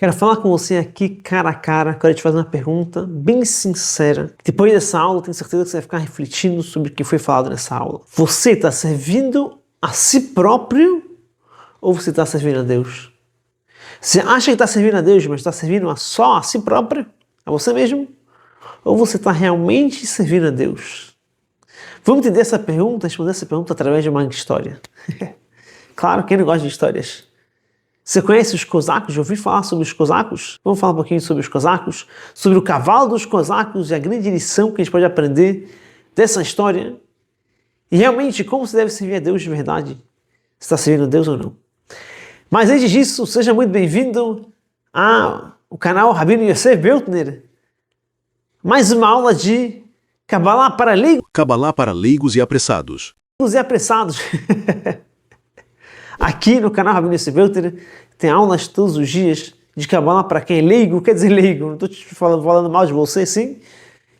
Quero falar com você aqui cara a cara, quero te fazer uma pergunta bem sincera. Depois dessa aula, tenho certeza que você vai ficar refletindo sobre o que foi falado nessa aula. Você está servindo a si próprio ou você está servindo a Deus? Você acha que está servindo a Deus, mas está servindo só a si próprio? A você mesmo? Ou você está realmente servindo a Deus? Vamos entender essa pergunta, responder essa pergunta através de uma história. Claro, quem não gosta de histórias? Você conhece os cosacos? Já ouviu falar sobre os cosacos? Vamos falar um pouquinho sobre os cosacos, sobre o cavalo dos cosacos e a grande lição que a gente pode aprender dessa história. E realmente, como você deve servir a Deus de verdade? Você está servindo a Deus ou não? Mas antes disso, seja muito bem-vindo ao canal Rabino Yosef Beltner. Mais uma aula de Kabbalah para leigos. Kabbalah para leigos e apressados. E apressados. Aqui no canal Rabino Yosef Beltner tem aulas todos os dias de Kabbalah para quem é leigo. Quer dizer leigo, não estou te falando mal de você, sim.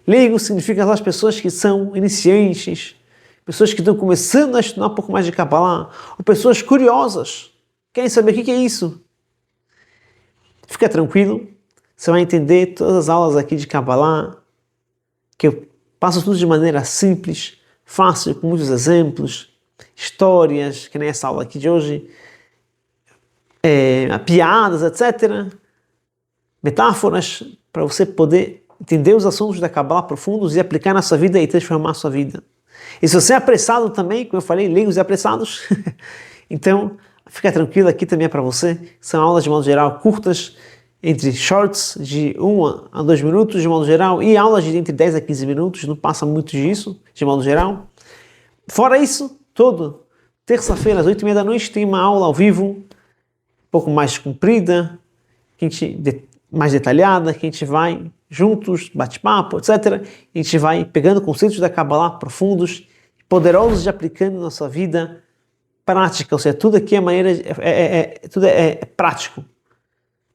Leigo significa aquelas pessoas que são iniciantes, pessoas que estão começando a estudar um pouco mais de Kabbalah, ou pessoas curiosas, querem saber o que é isso. Fica tranquilo, você vai entender todas as aulas aqui de Kabbalah, que eu passo tudo de maneira simples, fácil, com muitos exemplos, histórias, que nem essa aula aqui de hoje, piadas, etc. Metáforas, para você poder entender os assuntos da Kabbalah profundos e aplicar na sua vida e transformar a sua vida. E se você é apressado também, como eu falei, leigos e apressados, então fica tranquilo, aqui também é para você. São aulas de modo geral curtas, entre shorts de 1 a 2 minutos de modo geral e aulas de entre 10 a 15 minutos, não passa muito disso de modo geral. Fora isso, terça-feira às 8h30 da noite tem uma aula ao vivo, um pouco mais comprida, mais detalhada, que a gente vai juntos, bate-papo, etc. A gente vai pegando conceitos da Kabbalah profundos, poderosos de aplicando na sua vida prática, ou seja, tudo aqui tudo é prático.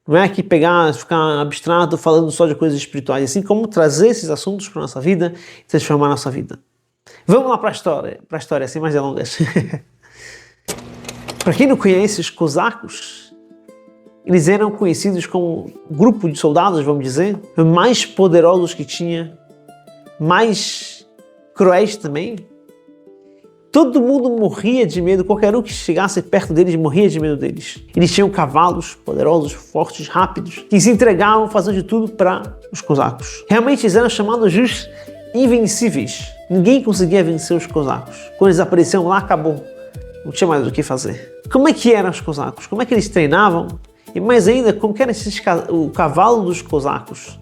Não é que ficar abstrato falando só de coisas espirituais, assim como trazer esses assuntos para a nossa vida e transformar a nossa vida. Vamos lá para a história, sem mais delongas. Para quem não conhece os cosacos, eles eram conhecidos como grupo de soldados, vamos dizer, mais poderosos que tinha, mais cruéis também. Todo mundo morria de medo, qualquer um que chegasse perto deles morria de medo deles. Eles tinham cavalos poderosos, fortes, rápidos, que se entregavam fazendo de tudo para os cosacos. Realmente eles eram chamados de invencíveis. Ninguém conseguia vencer os cosacos. Quando eles apareciam lá, acabou. Não tinha mais o que fazer. Como é que eram os cosacos? Como é que eles treinavam? E mais ainda, como que era o cavalo dos cosacos?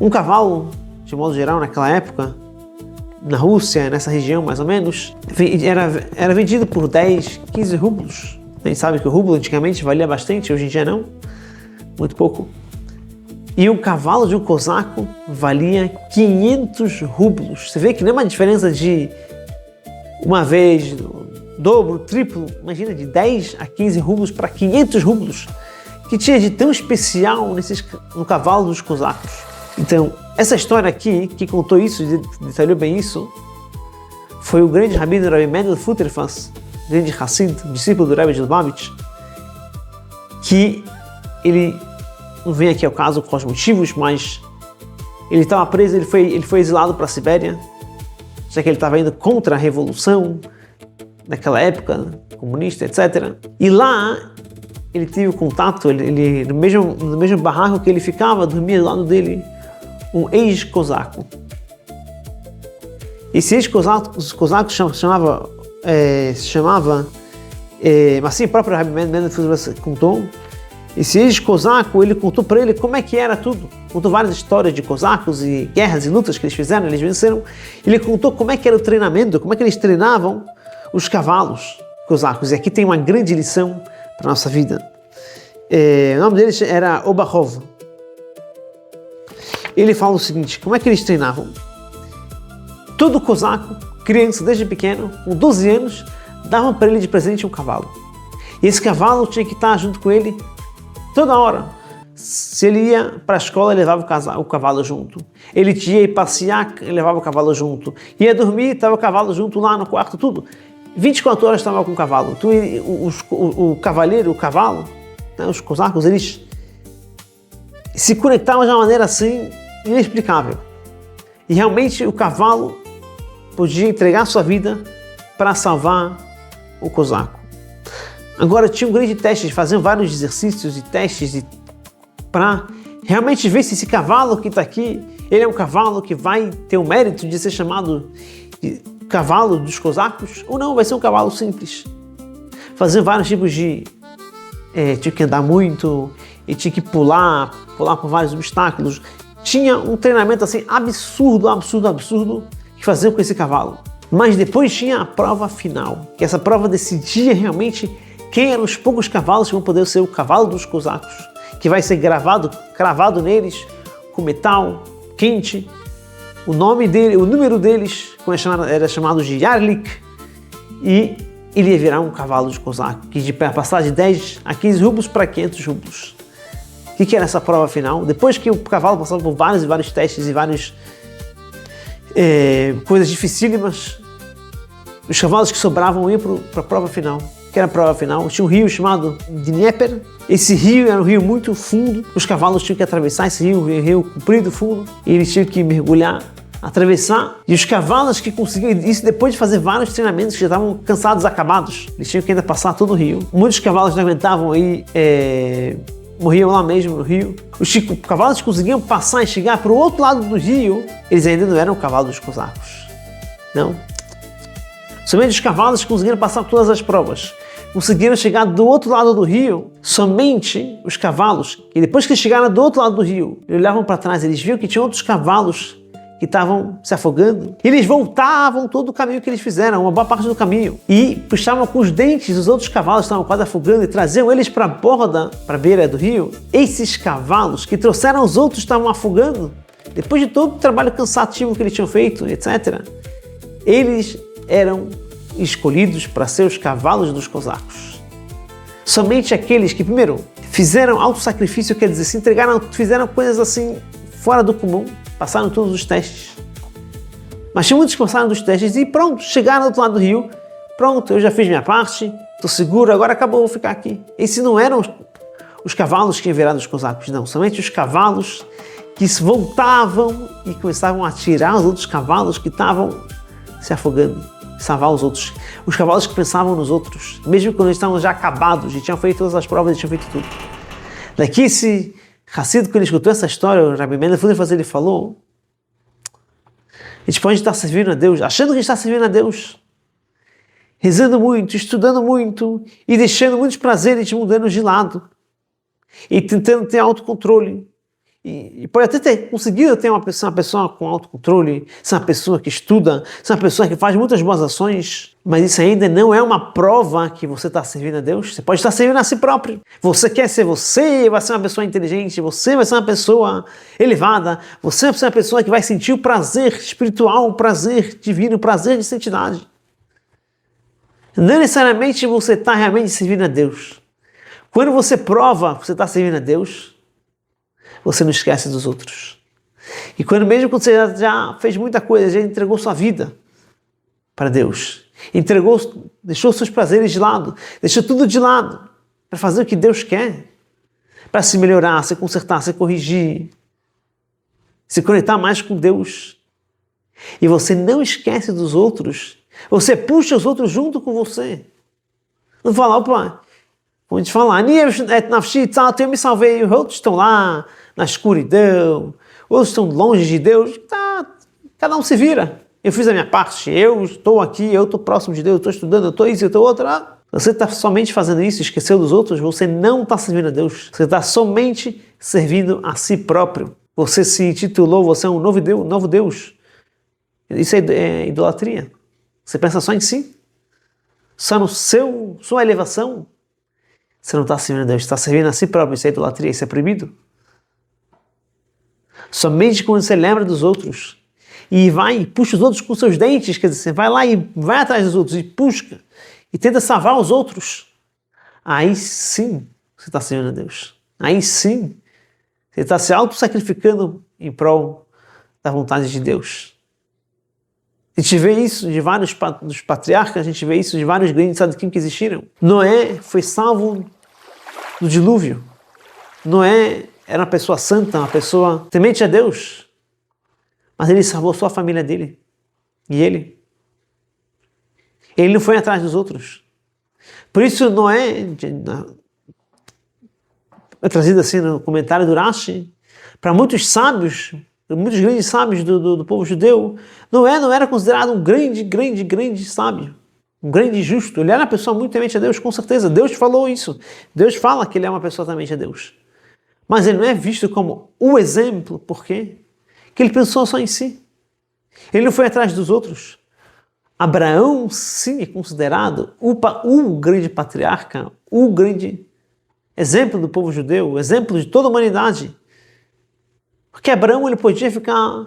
Um cavalo, de modo geral, naquela época, na Rússia, nessa região mais ou menos, era vendido por 10, 15 rublos. A gente sabe que o rublo antigamente valia bastante, hoje em dia não, muito pouco. E um cavalo de um cosaco valia 500 rublos. Você vê que não é uma diferença de uma vez, dobro, triplo, imagina, de 10 a 15 rublos para 500 rublos. Que tinha de tão especial no cavalo dos cosacos. Então, essa história aqui, que contou isso, detalhou bem isso, foi o grande rabino Rabbi Mendel Futerfas, grande Hassid, discípulo do Rebbe de Lubavitch, que ele, não vem aqui ao caso com os motivos, mas ele estava preso, ele foi exilado para a Sibéria, já que ele estava indo contra a revolução naquela época, comunista, etc. E lá ele teve contato, no mesmo barraco que ele ficava, dormia do lado dele um ex-cosaco. Esse ex-cosaco, os cosacos se chamava, assim, o próprio Rabbi Mendel contou. Esse ex-cosaco, ele contou para ele como é que era tudo. Contou várias histórias de cosacos e guerras e lutas que eles fizeram, eles venceram. Ele contou como é que era o treinamento, como é que eles treinavam os cavalos cosacos. E aqui tem uma grande lição para a nossa vida. O nome dele era Obahov. Ele fala o seguinte, como é que eles treinavam? Todo cosaco, criança desde pequeno, com 12 anos, davam para ele de presente um cavalo. E esse cavalo tinha que estar junto com ele toda hora. Se ele ia para a escola, ele levava o cavalo junto. Ele ia ir passear, ele levava o cavalo junto. Ia dormir, estava o cavalo junto lá no quarto, tudo. 24 horas estava com o cavalo. Então, o cavaleiro, o cavalo, né, os cosacos, eles se conectava de uma maneira assim inexplicável. E realmente o cavalo podia entregar sua vida para salvar o cosaco. Agora tinha um grande teste, faziam vários exercícios e testes para realmente ver se esse cavalo que está aqui, ele é um cavalo que vai ter o mérito de ser chamado de cavalo dos cosacos ou não, vai ser um cavalo simples. Faziam vários tipos de... tinha que andar muito e tinha que pular por vários obstáculos. Tinha um treinamento assim absurdo que faziam com esse cavalo. Mas depois tinha a prova final, que essa prova decidia realmente quem eram os poucos cavalos que vão poder ser o cavalo dos cosacos, que vai ser cravado neles com metal quente, o nome dele, o número deles era chamado de Yarlik, e ele ia virar um cavalo de cosaco, que ia passar de 10 a 15 rublos para 500 rublos. O que era essa prova final? Depois que o cavalo passava por vários e vários testes e várias coisas dificílimas, os cavalos que sobravam iam para a prova final. Que era a prova final? Tinha um rio chamado Dnieper. Esse rio era um rio muito fundo. Os cavalos tinham que atravessar esse rio, um rio comprido, fundo, e eles tinham que mergulhar, atravessar. E os cavalos que conseguiam isso depois de fazer vários treinamentos que já estavam cansados, acabados, eles tinham que ainda passar todo o rio. Muitos cavalos não aguentavam aí, morriam lá mesmo no rio. Os cavalos que conseguiam passar e chegar para o outro lado do rio, eles ainda não eram cavalos dos cosacos. Não. Somente os cavalos que conseguiram passar todas as provas, conseguiram chegar do outro lado do rio. Somente os cavalos, que depois que eles chegaram do outro lado do rio, eles olhavam para trás, eles viam que tinha outros cavalos que estavam se afogando. E eles voltavam todo o caminho que eles fizeram, uma boa parte do caminho, e puxavam com os dentes os outros cavalos que estavam quase afogando e traziam eles para a borda, para a beira do rio. Esses cavalos que trouxeram os outros que estavam afogando, depois de todo o trabalho cansativo que eles tinham feito, etc., eles eram escolhidos para ser os cavalos dos cosacos. Somente aqueles que, primeiro, fizeram auto-sacrifício, quer dizer, se entregaram, fizeram coisas assim fora do comum, passaram todos os testes. Mas tinha muitos que passaram dos testes e pronto, chegaram do outro lado do rio, pronto, eu já fiz minha parte, estou seguro, agora acabou, vou ficar aqui. Esses não eram os cavalos que iam virar dos cosacos, não, somente os cavalos que se voltavam e começavam a tirar os outros cavalos que estavam se afogando. Salvar os outros, os cavalos que pensavam nos outros, mesmo quando eles estavam já acabados e tinham feito todas as provas e tinham feito tudo. Daqui esse Hassido, quando ele escutou essa história, o Rabbi Mendel ele falou: a gente pode estar servindo a Deus, achando que a gente está servindo a Deus, rezando muito, estudando muito e deixando muitos prazeres mundanos de lado e tentando ter autocontrole. E pode até ter conseguido ter uma pessoa com autocontrole, ser uma pessoa que estuda, ser uma pessoa que faz muitas boas ações, mas isso ainda não é uma prova que você está servindo a Deus. Você pode estar servindo a si próprio. Você quer ser você, vai ser uma pessoa inteligente, você vai ser uma pessoa elevada, você vai ser uma pessoa que vai sentir o prazer espiritual, o prazer divino, o prazer de santidade. Não necessariamente você está realmente servindo a Deus. Quando você prova que você está servindo a Deus, você não esquece dos outros. E mesmo quando você já fez muita coisa, já entregou sua vida para Deus, deixou seus prazeres de lado, deixou tudo de lado para fazer o que Deus quer, para se melhorar, se consertar, se corrigir, se conectar mais com Deus. E você não esquece dos outros, você puxa os outros junto com você. Não fala, opa, como a gente fala, eu me salvei, os outros estão lá na escuridão, outros estão longe de Deus, cada um se vira. Eu fiz a minha parte, eu estou aqui, eu estou próximo de Deus, eu estou estudando, eu estou isso, eu estou outro. Você está somente fazendo isso, esqueceu dos outros, você não está servindo a Deus, você está somente servindo a si próprio. Você se intitulou, você é um novo Deus. Isso é idolatria. Você pensa só em si, só no sua elevação. Você não está servindo a Deus, você está servindo a si próprio. Isso é idolatria, isso é proibido. Somente quando você lembra dos outros e vai e puxa os outros com seus dentes, quer dizer, você vai lá e vai atrás dos outros e puxa e tenta salvar os outros, aí sim você está servindo a Deus. Aí sim você está se auto-sacrificando em prol da vontade de Deus. A gente vê isso de vários dos patriarcas, a gente vê isso de vários grandes tzadikim que existiram. Noé foi salvo do dilúvio. Noé era uma pessoa santa, uma pessoa temente a Deus, mas ele salvou só a família dele. E ele não foi atrás dos outros. Por isso Noé é trazido assim no comentário do Rashi, para muitos sábios, muitos grandes sábios do povo judeu, Noé não era considerado um grande sábio, um grande justo. Ele era uma pessoa muito temente a Deus, com certeza. Deus falou isso. Deus fala que ele é uma pessoa temente a Deus. Mas ele não é visto como o exemplo, por quê? Porque ele pensou só em si. Ele não foi atrás dos outros. Abraão, sim, é considerado o grande patriarca, o grande exemplo do povo judeu, exemplo de toda a humanidade. Porque Abraão, ele podia ficar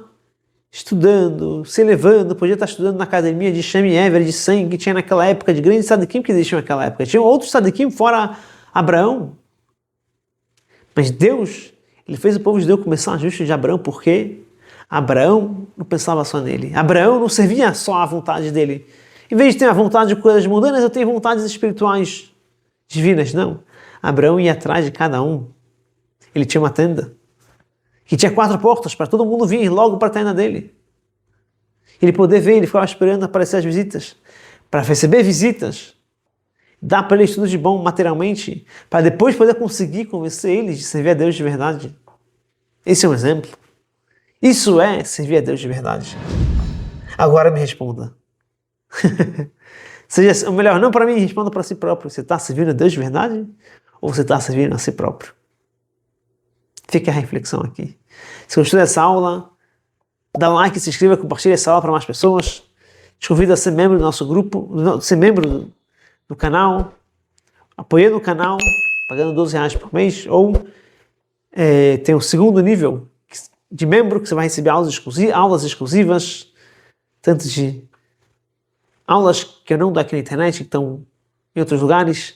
estudando, se elevando, podia estar estudando na academia de Shem e Ever, de Sem, que tinha naquela época, de grandes tzadikim que existiam naquela época. Tinha outros tzadikim fora Abraão. Mas Deus, ele fez o povo judeu começar a justiça de Abraão, porque Abraão não pensava só nele. Abraão não servia só à vontade dele. Em vez de ter a vontade de coisas mundanas, eu tenho vontades espirituais divinas. Não. Abraão ia atrás de cada um. Ele tinha uma tenda que tinha 4 portas para todo mundo vir logo para a tenda dele. Ele poder ver, ele ficava esperando aparecer as visitas, para receber visitas, dar para eles tudo de bom materialmente, para depois poder conseguir convencer eles de servir a Deus de verdade. Esse é um exemplo. Isso é servir a Deus de verdade. Agora me responda. Seja, ou melhor, não para mim, responda para si próprio. Você está servindo a Deus de verdade? Ou você está servindo a si próprio? Fica a reflexão aqui. Se gostou dessa aula, dá um like, se inscreva, compartilhe essa aula para mais pessoas. Te convido a ser membro do nosso grupo, ser membro do canal, apoiando o canal, pagando R$12 por mês, ou tem o segundo nível de membro, que você vai receber aulas exclusivas, tanto de aulas que eu não dou aqui na internet, que estão em outros lugares,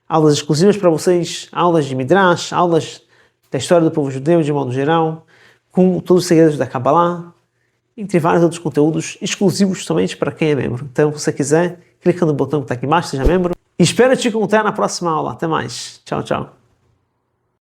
aulas exclusivas para vocês, aulas de Midrash, aulas da história do povo judeu de modo geral, com todos os segredos da Kabbalah, entre vários outros conteúdos exclusivos somente para quem é membro. Então, se você quiser, clica no botão que está aqui embaixo, seja membro. E espero te encontrar na próxima aula. Até mais. Tchau, tchau.